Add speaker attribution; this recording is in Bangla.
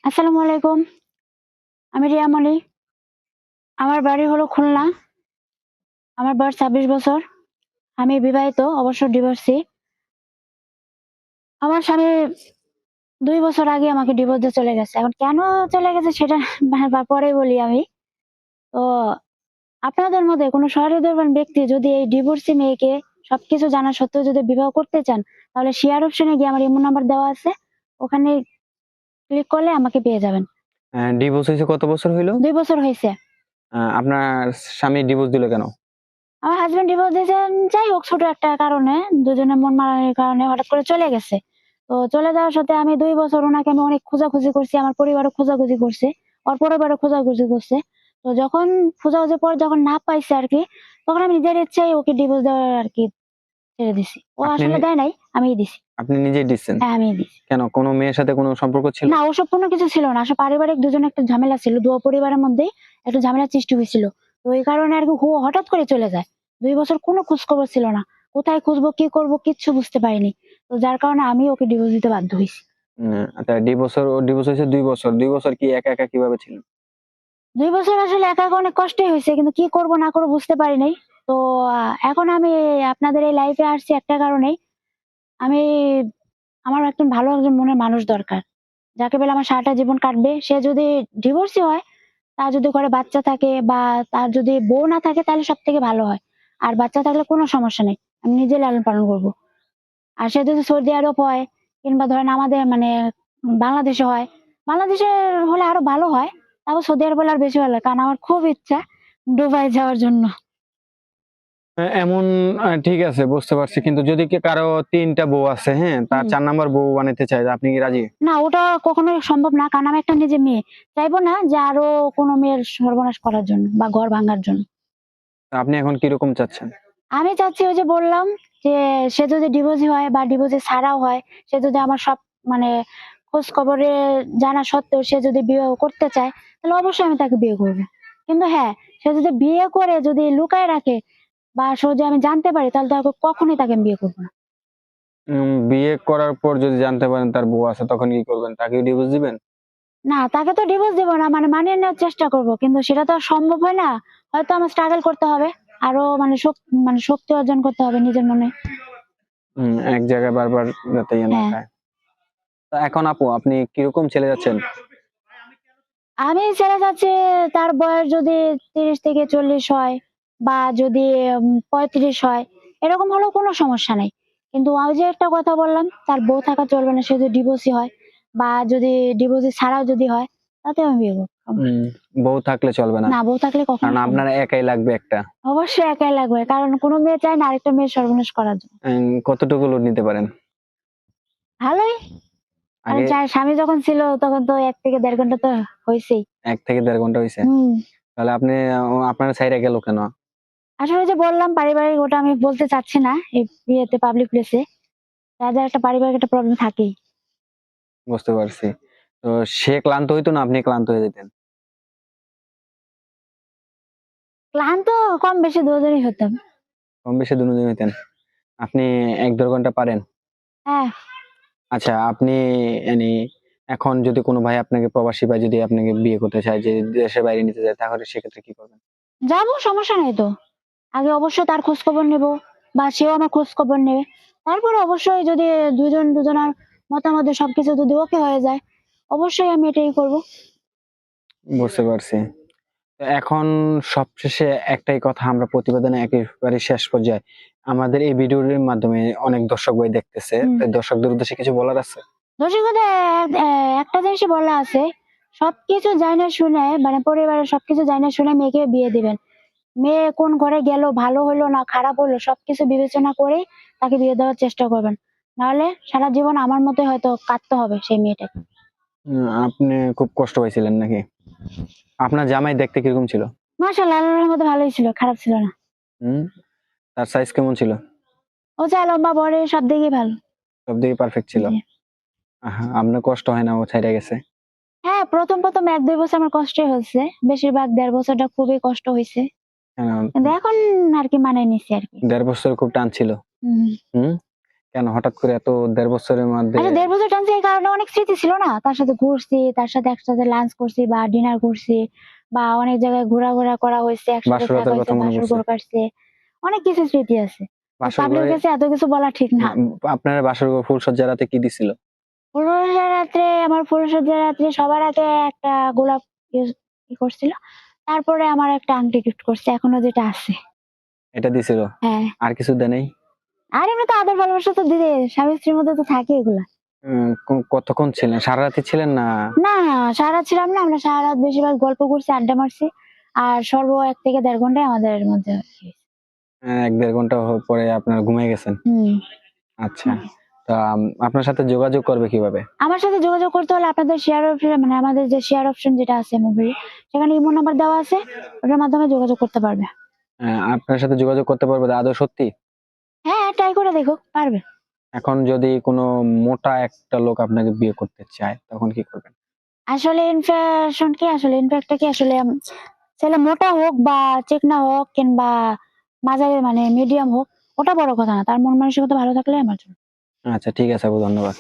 Speaker 1: আসসালামু আলাইকুম। আমি রিয়ামণি। আমার বাড়ি হলো খুলনা। আমার বয়স ২৬ বছর। আমি বিবাহিত, অবশ্য ডিভোর্সি। আমার স্বামী ২ বছর আগে আমাকে ডিভোর্স দিয়ে চলে গেছে। এখন কেন চলে গেছে সেটা পরে বলি আমি। তো আপনাদের মধ্যে কোনো সহৃদয়বান ব্যক্তি যদি এই ডিভোর্সি মেয়েকে সবকিছু জানা সত্ত্বেও যদি বিবাহ করতে চান, তাহলে শেয়ার অপশনে গিয়ে আমার ইমো নাম্বার দেওয়া আছে। ওখানে ক্লিক করলে আমাকে পেয়ে যাবেন।
Speaker 2: ডিভোর্স হয়েছে কত বছর হইলো?
Speaker 1: ২ বছর হইছে।
Speaker 2: আপনার স্বামী ডিভোর্স দিল কেন?
Speaker 1: আমার হাসব্যান্ড ডিভোর্স দিয়েছেন, যাই হোক ছোট একটা কারণে, দুজনের মন মানানির কারণে হঠাৎ করে চলে গেছে। তো চলে যাওয়ার সাথে আমি ২ বছর উনাকে আমি অনেক খোঁজাখুঁজি করছি, আমার পরিবারও খোঁজাখুঁজি করছে, ওর পরিবারও খোঁজাখুঁজি করছে। তো যখন খোঁজাখুঁজির পর যখন না পাইছে আরকি, তখন আমি নিজের ইচ্ছায় ওকে ডিভোর্স দেওয়ার আরকি ছেড়ে দিছি। ও
Speaker 2: আপনি
Speaker 1: আসলে দেয় নাই, আমিই দিছি।
Speaker 2: আপনি নিজেই দিচ্ছেন?
Speaker 1: হ্যাঁ, আমিই দিছি।
Speaker 2: কেন, কোনো মেয়ের সাথে কোনো সম্পর্ক ছিল?
Speaker 1: না, ওসব কোনো কিছু ছিল না। আসলে পারিবারিক দুজনে একটা ঝামেলা ছিল। পরিবারের মধ্যেই একটা ঝামেলার সৃষ্টি হয়েছিল। তো এই কারণে আরকি হঠাৎ করে চলে যায়। ২ বছর কোনো খোঁজখবর ছিল না। কোথায় খুঁজবো, কি করব কিচ্ছু বুঝতে পারিনি। তো যার কারণে আমি ওকে ডিভোর্স দিতে বাধ্য হইছি।
Speaker 2: আচ্ছা, ডিভোর্স হয়েছে ২ বছর। ২ বছর কি একা একা কিভাবে ছিলেন?
Speaker 1: ২ বছর আসলে একা, একা অনেক কষ্টই হইছে। কিন্তু কি করব না করব বুঝতে পারি নাই। তো এখন আমি আপনাদের এই লাইফে আসছি একটা কারণেই। আমি আমার একজন মনের মানুষ দরকার। যাকে পেলে আমার সারাটা জীবন কাটবে। সে যদি ডিভোর্সই হয়, তার যদি ঘরে বাচ্চা থাকে বা তার যদি বউ না থাকে তাহলে সবথেকে ভালো হয়। আর বাচ্চা থাকলে কোনো সমস্যা নেই। আমি নিজে লালন পালন করব। আর সে যদি সৌদি আরব হয় কিংবা ধরেন আমাদের মানে বাংলাদেশে হয়, বাংলাদেশে হলে আরো ভালো হয়। তারপর সৌদি আরব হলে আর বেশি ভালো হয়। কারণ আমার খুব ইচ্ছা দুবাই যাওয়ার জন্য।
Speaker 2: এমন ঠিক আছে, বুঝতে পারছি। কিন্তু যদি কারো ৩টা বউ আছে, হ্যাঁ, তার
Speaker 1: হুম।
Speaker 2: ৪ নাম্বার বউ বানাইতে চায়, আপনি কি রাজি?
Speaker 1: না, ওটা কখনোই সম্ভব না। কারণ আমি একটা নিজে মেয়ে। চাইবো না যে আরো কোনো মেয়ের সর্বনাশ করার জন্য বা ঘর ভাঙার জন্য।
Speaker 2: আপনি এখন কিরকম চাচ্ছেন?
Speaker 1: আমি চাচ্ছি ওই যে বললাম যে সে যদি ডিভোর্সি হয় বা ডিভোর্সি ছাড়াও হয়, সে যদি আমার সব মানে খোঁজ খবরে জানা সত্ত্বেও সে যদি বিয়ে করতে চায়, তাহলে অবশ্যই আমি তাকে বিয়ে করব। কিন্তু হ্যাঁ, সে যদি বিয়ে করে যদি লুকায় রাখে বা যদি আমি জানতে পারি, তাহলে তাকে কখনোই তাকে আমি বিয়ে করব না।
Speaker 2: বিয়ে করার পর যদি জানতে পারেন তার বউ আছে, তখন কি করবেন? তাকেও ডিভোর্স দিবেন?
Speaker 1: না, তাকে তো ডিভোর্স দিব না, মানে মানিয়ে নেওয়ার চেষ্টা করব। কিন্তু সেটা তো আর সম্ভব হয় না। হয়তো আমার স্ট্রাগল করতে হবে। আরো মানে শক্তি অর্জন করতে হবে নিজের মনে।
Speaker 2: এক জায়গায় বারবার যাতে ইয়ে না
Speaker 1: হ্যাঁ।
Speaker 2: খায়। তা এখন আপু, আপনি কিরকম ছেলে যাচ্ছেন?
Speaker 1: আমি ছেড়ে যাচ্ছি তার বয়স যদি ৩০ থেকে ৪০ হয় বা যদি ৩৫ হয়, এরকম হলেও কোনো সমস্যা নাই। কিন্তু ওই যে একটা কথা বললাম, তার বউ থাকা চলবে না। সে যদি ডিভোর্সি হয় বা যদি ডিভোর্সি ছাড়াও যদি হয়, তাতে আমি বিয়ে করব।
Speaker 2: বউ থাকলে চলবে না?
Speaker 1: না, বউ থাকলে কখনো
Speaker 2: কারণ
Speaker 1: সম্ভব
Speaker 2: আপনার
Speaker 1: না।
Speaker 2: একাই লাগবে একটা।
Speaker 1: অবশ্যই একাই লাগবে। কারণ কোনো মেয়ে চায় না আরেকটা মেয়ের সর্বনাশ করার জন্য।
Speaker 2: কতটুকু লোড নিতে পারেন?
Speaker 1: ভালোই। কারণ
Speaker 2: আগে
Speaker 1: স্বামী যখন ছিল তখন তো ১ থেকে ১.৫ ঘন্টা তো হইছেই।
Speaker 2: ১ থেকে ১.৫ ঘন্টা হইছে।
Speaker 1: হুম।
Speaker 2: তাহলে আপনি আপনার ছাইড়া গেল কেন?
Speaker 1: আসলে ওই যে বললাম পারিবারিক, ওটা আমি বলতে চাচ্ছি না এই ইয়েতে পাবলিক প্লেসে। যাদের একটা পারিবারিক একটা প্রবলেম থাকেই।
Speaker 2: বুঝতে পারছি। তো সে ক্লান্ত হইতো না আপনি ক্লান্ত হয়ে যেতেন?
Speaker 1: ক্লান্ত কম বেশি দুজনেই হতাম।
Speaker 2: কম বেশি দুজনেই হইতেন। আপনি ১-১.৫ ঘন্টা পারেন?
Speaker 1: হ্যাঁ,
Speaker 2: আচ্ছা, আপনি মানে এখন যদি কোনো ভাই আপনাকে, প্রবাসী ভাই যদি আপনাকে বিয়ে করতে চায়, যে দেশের বাইরে নিতে চায়, তাহলে সেক্ষেত্রে কি করবেন?
Speaker 1: যাবো, সমস্যা নাই তো। আগে অবশ্যই তার খোঁজ খবর নেব বা সেও আমার খোঁজ খবর নেবে। তারপরে অবশ্যই যদি দুজনার মতামতে সবকিছু যদি ওকে হয়ে যায়, অবশ্যই আমি এটাই করব।
Speaker 2: বুঝতে পারছি। তো এখন সবশেষে একটাই কথা, আমরা প্রতিবেদনে একেবারে শেষ পর্যায়ে, আমাদের এই ভিডিওর মাধ্যমে অনেক দর্শক ভাই দেখতেছে,
Speaker 1: হুম।
Speaker 2: তাই দর্শকদের উদ্দেশ্যে কিছু বলার আছে?
Speaker 1: রসিকতা একটা জিনিসই বলা আছে, সবকিছু জাইনা শুনে মানে পরিবারের সবকিছু জাইনা শুনে মেয়েকে বিয়ে দিবেন। মেয়ে কোন ঘরে গেল, ভালো হলো না খারাপ হলো, সবকিছু বিবেচনা করেই তাকে বিয়ে দেওয়ার চেষ্টা করবেন। নাহলে সারা জীবন আমার মতোই হয়তো কাঁদতে হবে সেই মেয়েটাকে।
Speaker 2: আপনি খুব কষ্ট পাইছিলেন নাকি? আপনার জামাই দেখতে কিরকম ছিল?
Speaker 1: মাশাআল্লাহ, আল্লাহর রহমতে ভালোই ছিল, খারাপ ছিল না।
Speaker 2: হুম তার সাইজ কেমন ছিল?
Speaker 1: ও যা লম্বা বড়ে সব দিকেই ভালো।
Speaker 2: সব দিকে পারফেক্ট ছিল?
Speaker 1: জি।
Speaker 2: আপনার কষ্ট হয় না ও ছাইড়া গেছে?
Speaker 1: হ্যাঁ, প্রথম ১-২ বছর আমার কষ্টই হয়েছে। বেশিরভাগ ১.৫ বছরটা খুবই কষ্ট হয়েছে।
Speaker 2: কেন?
Speaker 1: কিন্তু এখন আরকি মানায় নিছি আরকি।
Speaker 2: ১.৫ বছর খুব টান ছিল?
Speaker 1: হুম।
Speaker 2: হুম কেন হঠাৎ করে এত 1.5 বছরের মধ্যে?
Speaker 1: আচ্ছা 1.5 বছর টানছি এই কারণে অনেক স্মৃতি ছিল না, তার সাথে ঘুরছি, তার সাথে একসাথে লাঞ্চ করছি বা ডিনার করছি, বা অনেক জায়গায় ঘোরাঘোরা করা হয়েছে, একসাথে
Speaker 2: বাসর
Speaker 1: থাকা
Speaker 2: রাতের
Speaker 1: হয়েছে,
Speaker 2: কথা মনে
Speaker 1: বাসর
Speaker 2: পড়ছে?
Speaker 1: ঘর কাটছে, অনেক কিছু স্মৃতি আছে।
Speaker 2: বাসর
Speaker 1: পাবলিকের
Speaker 2: ঘরে
Speaker 1: কাছে এত কিছু বলা ঠিক না।
Speaker 2: আপনার বাসর ঘর ফুলসজ্জা রাতে কি দিছিল?
Speaker 1: ফুলসজ্জার রাত্রে সবার আগে একটা গোলাপ করছিল, তারপরে আমার একটা আংটি গিফট করছে, এখনো যেটা আছে।
Speaker 2: এটা দিছিল?
Speaker 1: হ্যাঁ।
Speaker 2: আর কিছু দেয় নাই?
Speaker 1: আর এমনি তো আদর ভালোবাসা তো দিদি স্বামী স্ত্রীর মধ্যে তো থাকে এগুলা।
Speaker 2: কতক্ষণ ছিলেন? সারা রাতে ছিলেন না?
Speaker 1: না সারা রাত ছিলাম না, আমরা সারা রাত বেশিরভাগ গল্প করছি, আড্ডা মারছি, আর সর্ব 1 থেকে 1.5 ঘন্টায় আমাদের মধ্যে হয়েছে।
Speaker 2: 1-1.5 ঘন্টা পরে আপনারা ঘুমিয়ে গেছেন?
Speaker 1: হুম।
Speaker 2: আচ্ছা। তা আপনার সাথে যোগাযোগ করবে কিভাবে?
Speaker 1: আমার সাথে যোগাযোগ করতে হলে আপনাদের শেয়ার অপশন, মানে আমাদের যে শেয়ার অপশন যেটা আছে মুভি, সেখানে ইমো নাম্বার দেওয়া আছে, ওটার মাধ্যমে যোগাযোগ করতে পারবে।
Speaker 2: আপনার সাথে যোগাযোগ করতে পারবে আদৌ সত্যি?
Speaker 1: হ্যাঁ ট্রাই করে দেখো, পারবে।
Speaker 2: এখন যদি কোনো মোটা একটা লোক আপনাকে বিয়ে করতে চায় তখন কি করবেন?
Speaker 1: আসলে ইনফ্যাক্টটা কি আসলে ছেলে মোটা হোক বা চিকনা হোক কিংবা মাঝারি মানে মিডিয়াম হোক, ওটা বড় কথা না, তার মন মানসিকতা ভালো থাকলে আমার জন্য।
Speaker 2: আচ্ছা ঠিক আছে আপু, ধন্যবাদ।